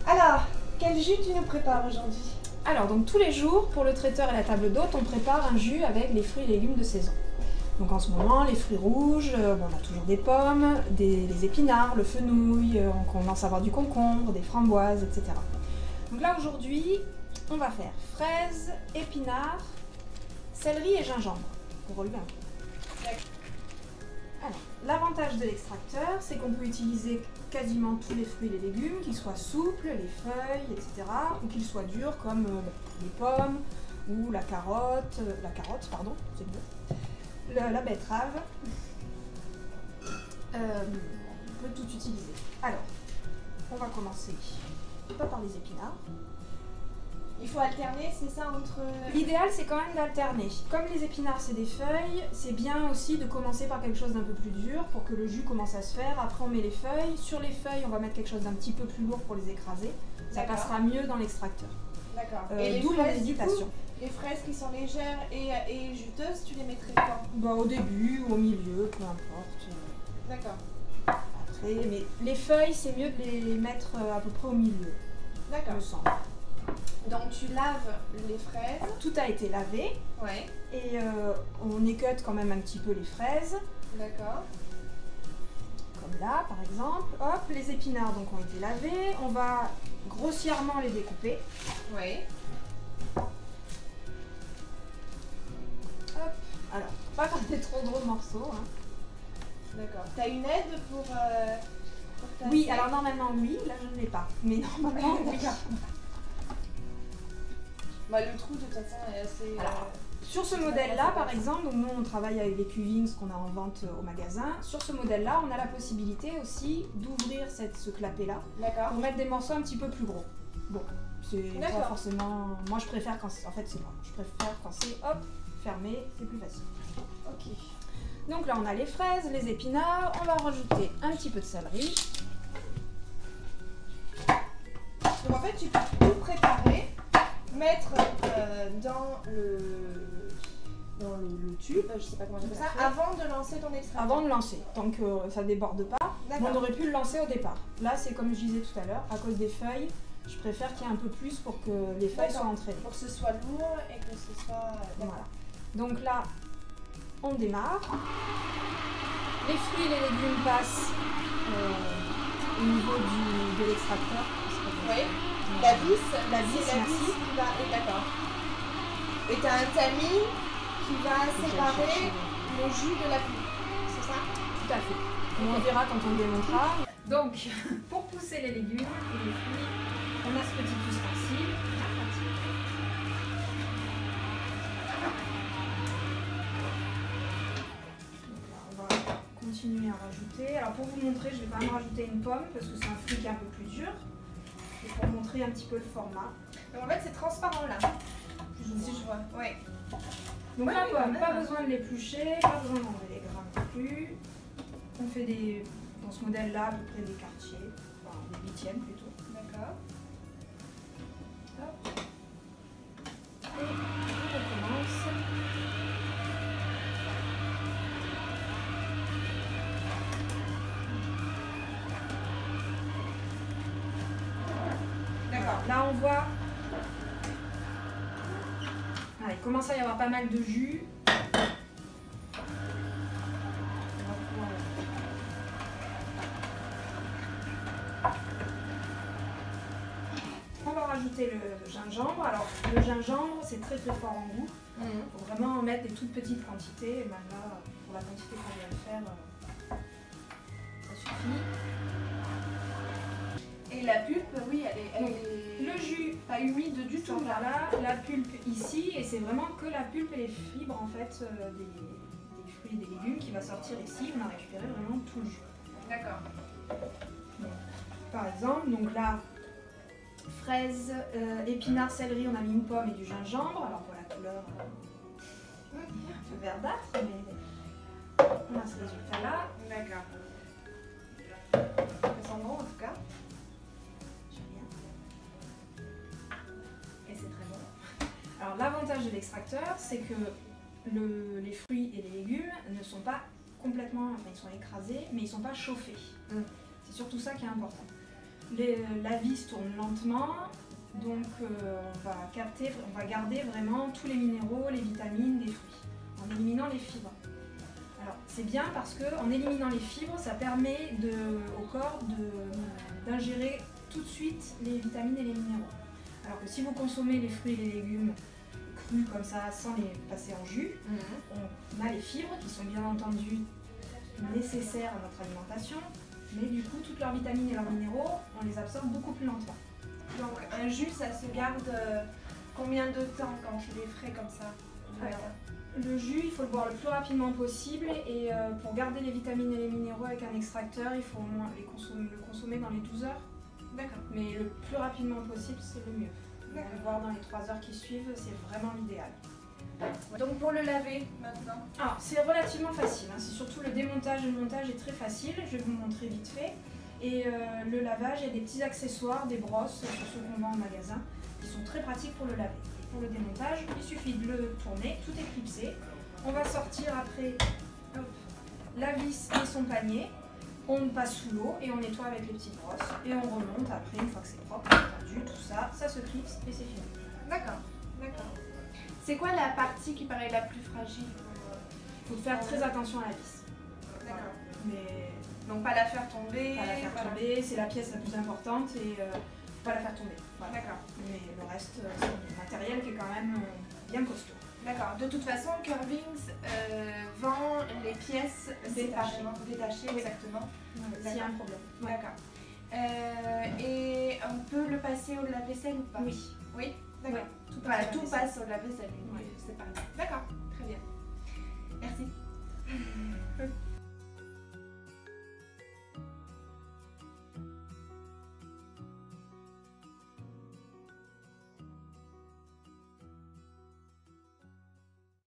Alors, quel jus tu nous prépares aujourd'hui? Alors, donc tous les jours, pour le traiteur et la table d'hôte, on prépare un jus avec les fruits et légumes de saison. Donc en ce moment, les fruits rouges, on a toujours des pommes, des épinards, le fenouil, on commence à avoir du concombre, des framboises, etc. Donc là aujourd'hui, on va faire fraises, épinards, céleri et gingembre, pour relever un peu. Alors, l'avantage de l'extracteur, c'est qu'on peut utiliser quasiment tous les fruits et les légumes, qu'ils soient souples, les feuilles, etc., ou qu'ils soient durs comme les pommes ou la carotte, c'est mieux, la betterave. On peut tout utiliser. Alors, on va commencer pas par les épinards. Il faut alterner, c'est ça, entre... L'idéal, c'est quand même d'alterner. Comme les épinards, c'est des feuilles, c'est bien aussi de commencer par quelque chose d'un peu plus dur pour que le jus commence à se faire. Après, on met les feuilles. Sur les feuilles, on va mettre quelque chose d'un petit peu plus lourd pour les écraser. Ça passera mieux dans l'extracteur. D'accord. D'où mon hésitation. Les fraises qui sont légères et juteuses, tu les mettrais quand? Bah, au début ou au milieu, peu importe. D'accord. Après, mais les feuilles, c'est mieux de les mettre à peu près au milieu. D'accord. Me semble. Donc tu laves les fraises. Tout a été lavé. Ouais. Et on écoute quand même un petit peu les fraises. D'accord. Comme là, par exemple. Hop, les épinards donc ont été lavés. On va grossièrement les découper. Oui. Hop. Alors, pas faire des trop gros morceaux. Hein. D'accord. T'as une aide pour oui, alors normalement oui. Là, je ne l'ai pas. Mais normalement, oui. Bah, le trou de toute façon est assez... Sur ce modèle-là, par exemple, donc nous on travaille avec les Cuvings qu'on a en vente au magasin. Sur ce modèle-là, on a la possibilité aussi d'ouvrir ce clapet-là pour mettre des morceaux un petit peu plus gros. Bon, c'est pas forcément... Moi je préfère quand c'est... En fait c'est moi. Je préfère quand c'est hop, fermé, c'est plus facile. Ok. Donc là on a les fraises, les épinards. On va rajouter un petit peu de céleri. Donc en fait tu peux tout préparer, mettre dans le tube, je sais pas comment dire ça, avant de lancer ton extracteur. Avant de lancer, tant que ça déborde pas. On aurait pu le lancer au départ. Là c'est comme je disais tout à l'heure, à cause des feuilles, je préfère qu'il y ait un peu plus pour que les feuilles soient entraînées. Pour que ce soit lourd et que ce soit... Voilà. Donc là, on démarre. Les fruits et les légumes passent au niveau de l'extracteur. Oui. La vis, merci. Qui va... D'accord. Et tu as un tamis qui va séparer le jus de la pulpe, c'est ça? Tout à fait. On verra quand on le démontrera. Donc, pour pousser les légumes et les fruits, on a ce petit ustensile. Donc là, on va continuer à rajouter. Alors pour vous montrer, je vais quand même rajouter une pomme parce que c'est un fruit qui est un peu plus dur. Et pour montrer un petit peu le format. Donc en fait c'est transparent là. Si je vois. Oui. Donc la pomme, pas besoin de l'éplucher, pas besoin d'enlever les grains non plus. On fait dans ce modèle-là à peu près des quartiers, enfin des huitièmes plutôt. D'accord. Hop. Et on recommence. D'accord. Là on voit. Il commence à y avoir pas mal de jus. On va rajouter le gingembre. Alors le gingembre c'est très très fort en goût. Il faut vraiment en mettre des toutes petites quantités. Et même là, pour la quantité qu'on vient de faire, ça suffit. Et la pulpe, oui, elle est... Le jus pas humide du tout. Là, la pulpe ici, et c'est vraiment que la pulpe et les fibres en fait des fruits et des légumes qui va sortir ici. On a récupéré vraiment tout le jus. D'accord. Par exemple, donc là, fraises, épinards, céleri, on a mis une pomme et du gingembre. Alors voilà la couleur un peu verdâtre, mais on a ce résultat-là. D'accord. Ça sent bon en tout cas. Alors l'avantage de l'extracteur, c'est que les fruits et les légumes ne sont pas complètement, enfin ils sont écrasés, mais ils ne sont pas chauffés. C'est surtout ça qui est important. La vis tourne lentement, donc on va garder vraiment tous les minéraux, les vitamines des fruits, en éliminant les fibres. Alors c'est bien parce qu'en éliminant les fibres, ça permet au corps d'ingérer tout de suite les vitamines et les minéraux. Alors que si vous consommez les fruits et les légumes crus comme ça, sans les passer en jus, on a les fibres qui sont bien entendu nécessaires à notre alimentation, mais du coup toutes leurs vitamines et leurs minéraux, on les absorbe beaucoup plus lentement. Donc un jus, ça se garde combien de temps quand je les ferai comme ça? Alors, le jus, il faut le boire le plus rapidement possible et pour garder les vitamines et les minéraux avec un extracteur, il faut au moins le consommer dans les 12 heures. D'accord. Mais le plus rapidement possible, c'est le mieux. Le boire dans les 3 heures qui suivent, c'est vraiment l'idéal. Donc pour le laver maintenant? Alors c'est relativement facile, hein. C'est surtout le démontage et le montage est très facile, je vais vous montrer vite fait. Et le lavage, il y a des petits accessoires, des brosses, sur ceux qu'on vend en magasin, qui sont très pratiques pour le laver. Et pour le démontage, il suffit de le tourner, tout est clipsé. On va sortir après la vis et son panier, on passe sous l'eau et on nettoie avec les petites brosses. Et on remonte après, une fois que c'est propre, entendu, tout ça, ça se clipse et c'est fini. D'accord, d'accord. C'est quoi la partie qui paraît la plus fragile? Il faut faire très attention à la vis. D'accord. Mais donc pas la faire tomber. Pas la faire tomber, c'est la pièce la plus importante et faut pas la faire tomber. Voilà. D'accord. Mais le reste, c'est du matériel qui est quand même bien costaud. D'accord. De toute façon, Curvings vend les pièces détachées. Exactement. S'il y a un problème. Ouais. D'accord. Et on peut le passer au lave-vaisselle ou pas? Oui. Oui. D'accord. Ouais, tout passe au lave-vaisselle. Ouais. C'est pas grave. D'accord. Très bien. Merci.